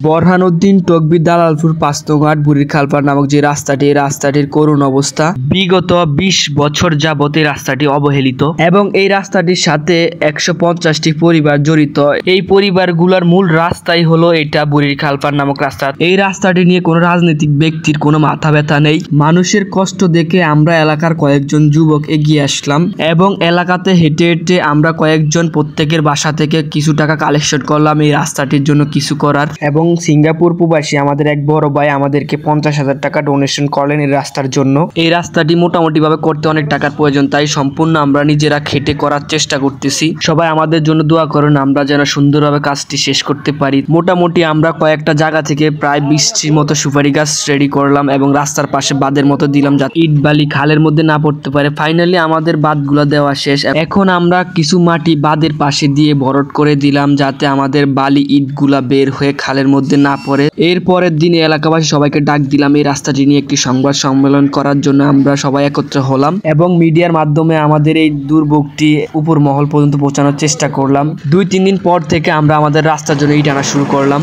বোরহানউদ্দিন তকবীর দালালপুর ৫ নং ওয়ার্ড বুড়ির খালপাড় নামক যে রাস্তাটি, এই রাস্তাটির করুণ অবস্থা। বিগত ২০ বছর যাবত এই রাস্তাটি অবহেলিত এবং এই রাস্তাটির সাথে ১৫০টি পরিবার জড়িত। এই পরিবারগুলোর মূল রাস্তাই হলো এটা বুড়ির খালপাড় নামক রাস্তা। এই রাস্তাটি নিয়ে কোনো রাজনৈতিক ব্যক্তির কোনো মাথা ব্যথা নেই। মানুষের কষ্ট দেখে আমরা এলাকার কয়েকজন যুবক এগিয়ে আসলাম এবং এলাকাতে হেঁটে হেঁটে আমরা কয়েকজন প্রত্যেকের বাসা থেকে কিছু টাকা কালেকশন করলাম এই রাস্তাটির জন্য কিছু করার। এবং সিঙ্গাপুর প্রবাসী আমাদের এক বড় ভাই আমাদেরকে ৫০,০০০ টাকা ডোনেশন করলেন এই রাস্তার জন্য। এই রাস্তাটি মোটামুটি ভাবে করতে অনেক টাকার প্রয়োজন, তাই সম্পূর্ণ আমরা নিজেরা খেটে করার চেষ্টা করতেছি। সবাই আমাদের জন্য দোয়া করুন, আমরা যেন সুন্দরভাবে কাজটি শেষ করতে পারি। মোটামুটি আমরা কয়েকটা জায়গা থেকে প্রায় ২০টির মতো সুপারি গাছ রেডি করলাম এবং রাস্তার পাশে বাঁধের মতো দিলাম যাতে ইট বালি খালের মধ্যে না পড়তে পারে। ফাইনালি আমাদের বাঁধগুলো দেওয়া শেষ। এখন আমরা কিছু মাটি বাঁধের পাশে দিয়ে ভরট করে দিলাম যাতে আমাদের বালি ইটগুলা বের হয়ে খালের মধ্যে না পড়ে। এর পরের দিনে এলাকাবাসী সবাইকে ডাক দিলাম এই রাস্তাটি নিয়ে একটি সংবাদ সম্মেলন করার জন্য। আমরা সবাই একত্র হলাম এবং মিডিয়ার মাধ্যমে আমাদের এই দুর্ভোগটি উপর মহল পর্যন্ত পৌঁছানোর চেষ্টা করলাম। ২-৩ দিন পর থেকে আমরা আমাদের রাস্তার জন্য ইট আনা শুরু করলাম।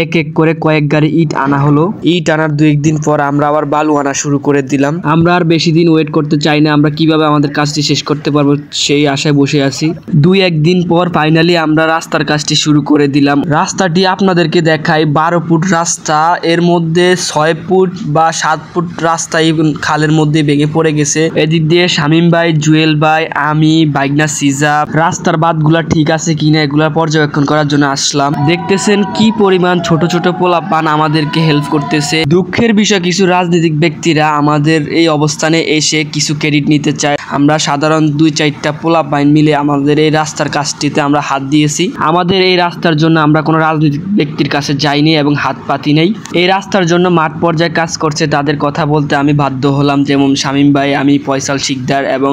এক এক করে কয়েক গাড়ি ইট আনা হলো। ইট আনার ২-১ দিন পর আমরা আবার বালু আনা শুরু করে দিলাম। আমরা আর বেশি দিন ওয়েট করতে চাই না, আমরা কিভাবে আমাদের কাজটি শেষ করতে পারবো সেই আশায় বসে আছি। ২-১ দিন পর ফাইনালি আমরা রাস্তার কাজটি শুরু করে দিলাম। রাস্তাটি আপনাদেরকে দেখাই, ১২ ফুট রাস্তা, এর মধ্যে ৬ ফুট বা ৭ ফুট রাস্তায় খালের মধ্যে ভেঙে পড়ে গেছে। এদিক দিয়ে শামীম ভাই, জুয়েল ভাই, আমি, বাইগনা সিজা রাস্তার বাঁধগুলা ঠিক আছে কিনা এগুলা পর্যবেক্ষণ করার জন্য আসলাম। দেখতেছেন কি পরিমাণ ছোট ছোট পোলাপান আমাদেরকে হেল্প করতেছে। দুঃখের বিষয় কিছু রাজনৈতিক ব্যক্তিরা আমাদের এই অবস্থানে এসে কিছু ক্রেডিট নিতে চায়। আমরা সাধারণ ২-৪টা পোলাপান মিলে আমাদের এই রাস্তার কাজটিতে আমরা হাত দিয়েছি। আমাদের এই রাস্তার জন্য আমরা কোনো রাজনৈতিক ব্যক্তির কাছে যাইনি এবং হাত পাতি নেই। এই রাস্তার জন্য মাঠ পর্যায়ে কাজ করছে তাদের কথা বলতে আমি বাধ্য হলাম, যেমন শামীম ভাই, আমি, ফয়সাল শিকদার এবং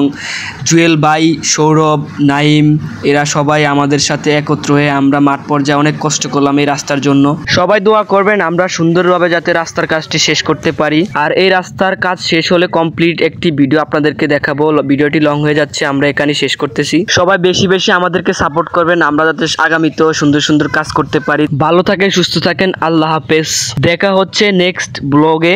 জুয়েল ভাই, সৌরভ, নাইম, এরা সবাই আমাদের সাথে একত্র হয়ে আমরা মাঠ পর্যায়ে অনেক কষ্ট করলাম এই রাস্তার জন্য। সবাই দোয়া করবেন আমরা সুন্দরভাবে যাতে রাস্তার কাজটি শেষ করতে পারি। আর এই রাস্তার কাজ শেষ হলে কমপ্লিট একটি ভিডিও আপনাদেরকে দেখাবো। ভিডিওটি লং হয়ে যাচ্ছে, আমরা এখানে শেষ করতেছি। সবাই বেশি বেশি আমাদেরকে সাপোর্ট করবেন, আমরা যাতে আগামীতেও সুন্দর সুন্দর কাজ করতে পারি। ভালো থাকেন, সুস্থ থাকেন, আল্লাহ হাফেজ। দেখা হচ্ছে নেক্সট ব্লগে।